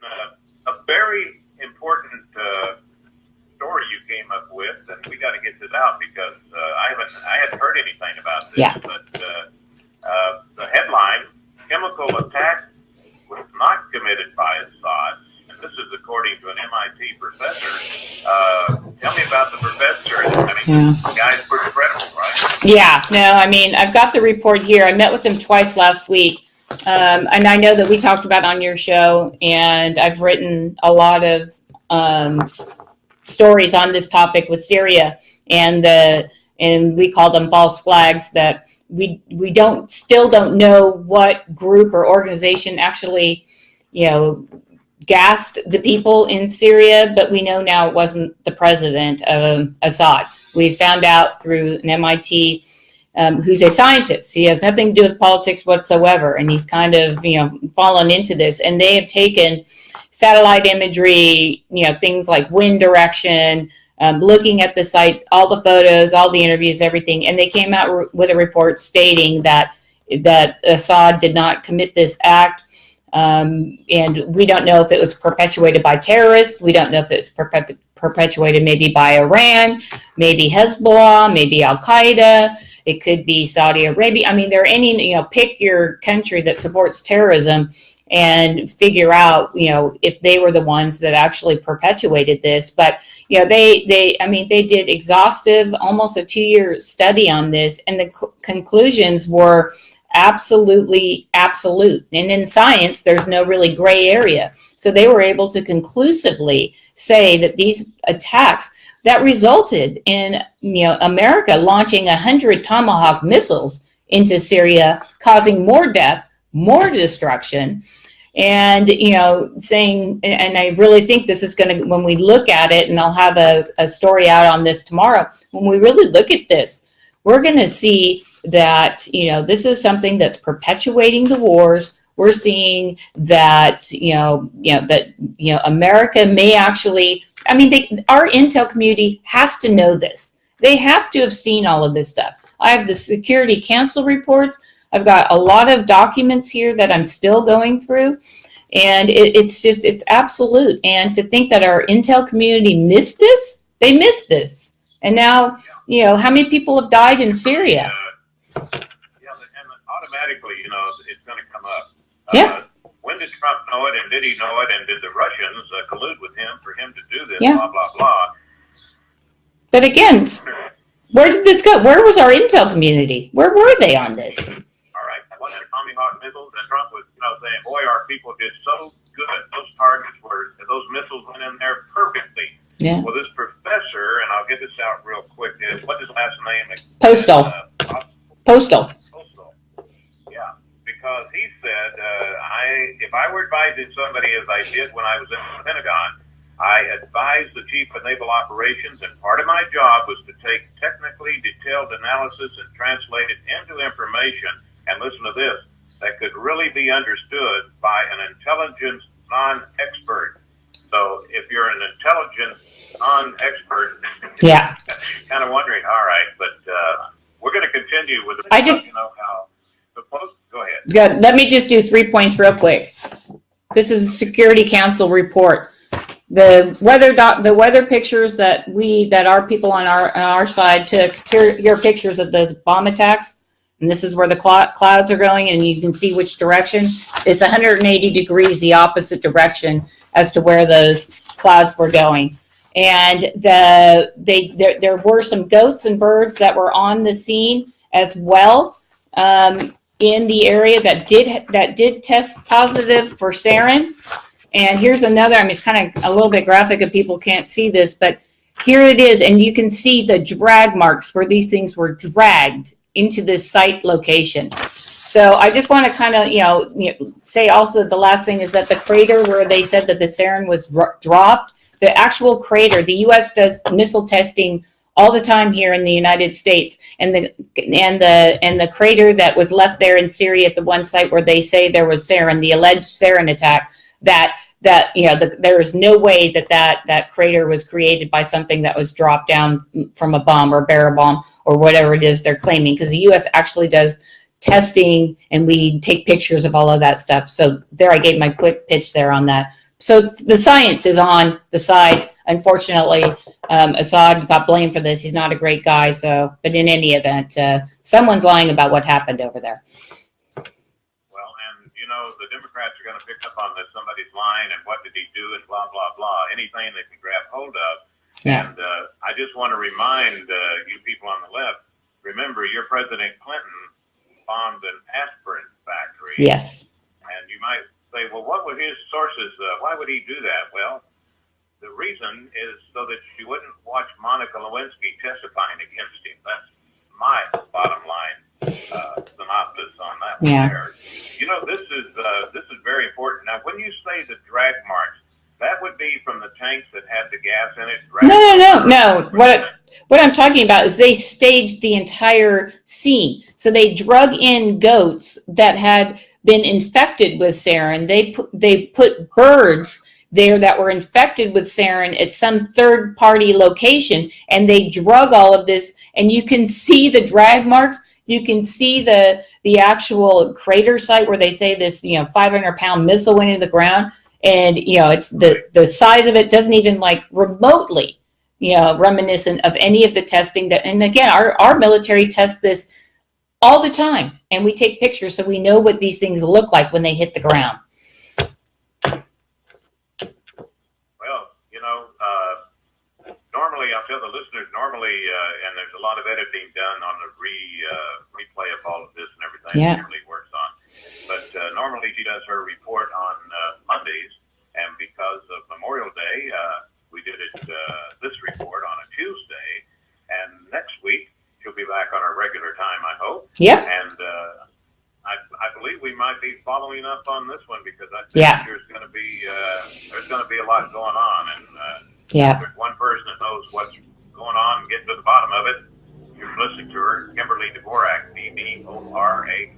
a very important story you came up with, and we got to get this out because I hadn't heard anything about this. Yeah. But the headline: chemical attack was not committed by Assad. And this is according to an MIT professor. Tell me about the professor. I mean, the guy's pretty credible, right? Yeah. No, I mean, I've got the report here. I met with him twice last week. And I know that we talked about on your show, and I've written a lot of stories on this topic with Syria, and we call them false flags, that we still don't know what group or organization actually, gassed the people in Syria, but we know now it wasn't the president, Assad. We found out through an MIT who's a scientist. He has nothing to do with politics whatsoever, and he's kind of fallen into this. And they have taken satellite imagery, things like wind direction, looking at the site, all the photos, all the interviews, everything, and they came out with a report stating that Assad did not commit this act. And we don't know if it was perpetuated by terrorists. We don't know if it's perpetuated maybe by Iran, maybe Hezbollah, maybe Al Qaeda. It could be Saudi Arabia. I mean, there are any, pick your country that supports terrorism and figure out, if they were the ones that actually perpetuated this. But, they did exhaustive, almost a 2-year study on this, and the conclusions were absolutely absolute. And in science, there's no really gray area. So they were able to conclusively say that these attacks that resulted in, America launching 100 Tomahawk missiles into Syria, causing more death, more destruction, and, saying, and I really think this is going to, when we look at it, and I'll have a story out on this tomorrow, when we really look at this, we're going to see that, this is something that's perpetuating the wars. We're seeing that, America may actually, our intel community has to know this. They have to have seen all of this stuff. I have the Security Council reports. I've got a lot of documents here that I'm still going through, and it's absolute. And to think that our intel community missed this, they missed this. And now, how many people have died in Syria? And automatically, it's going to come up. Yeah. When did Trump know it, and did he know it, and did the Russians collude with him for him to do this, Yeah. blah, blah, blah. But again, where did this go? Where was our intel community? Where were they on this? All right. One of the Tomahawk missiles, and Trump was, saying, boy, our people did so good. Those missiles went in there perfectly. Yeah. Well, this professor, and I'll get this out real quick, what's his last name? Postol. Postol. Yeah, because he said, if I were advising somebody as I did when I was in the Pentagon, I advised the chief of naval operations, and part of my job was to take technically detailed analysis and translate it into information, and listen to this, that could really be understood by an intelligence non-expert. So if you're an intelligence non-expert, yeah, kind of wondering, all right, but we're going to continue with the, how the post. Go ahead. Good. Let me just do 3 points real quick. This is a Security Council report. The weather pictures that our people on our side took. Here are pictures of those bomb attacks, and this is where the clouds are going, and you can see which direction. It's 180 degrees the opposite direction as to where those clouds were going. And there were some goats and birds that were on the scene as well in the area that did test positive for CRN. And here's another, it's kind of a little bit graphic if people can't see this, but here it is. And you can see the drag marks where these things were dragged into this site location. So I just want to kind of, say also the last thing is that the crater where they said that the CRN was dropped, the actual crater, the U.S. does missile testing all the time here in the United States, and the crater that was left there in Syria at the one site where they say there was CRN, the alleged CRN attack, there is no way that crater was created by something that was dropped down from a bomb or barrel bomb or whatever it is they're claiming, because the U.S. actually does testing, and we take pictures of all of that stuff. So there, I gave my quick pitch there on that. So the science is on the side. Unfortunately, Assad got blamed for this. He's not a great guy. So, but in any event, someone's lying about what happened over there. Well, and you know, the Democrats are going to pick up on this. Somebody's lying, and what did he do, and blah blah blah. Anything they can grab hold of. Yeah. And I just want to remind you people on the left. Remember, your President Clinton bombed an aspirin factory. Yes. And you might say, well, what were his sources? Why would he do that? Well, the reason is so that you wouldn't watch Monica Lewinsky testifying against him. That's my bottom line synopsis on that one there. You know, this is very important. Now, when you say the drag marks, that would be from the tanks that had the gas in it. No. What I'm talking about is they staged the entire scene. So they drug in goats that had been infected with sarin. They put birds there that were infected with sarin at some third-party location, and they drug all of this. And you can see the drag marks. You can see the actual crater site where they say this 500-pound missile went into the ground. And, it's the size of it doesn't even like remotely, reminiscent of any of the testing that, and again, our military tests this all the time, and we take pictures so we know what these things look like when they hit the ground. Well, normally I'll tell the listeners, and there's a lot of editing done on the replay of all of this and everything. Yeah. Kimberly works on. But normally she does her report on Mondays, and because of Memorial Day, we did this report on a Tuesday, and next week she'll be back on our regular time, I hope. Yep. And I believe we might be following up on this one because I think there's going to be a lot going on, and if there's one person that knows what's going on and getting to the bottom of it, you're listening to her, Kimberly Dvorak, Dvorak.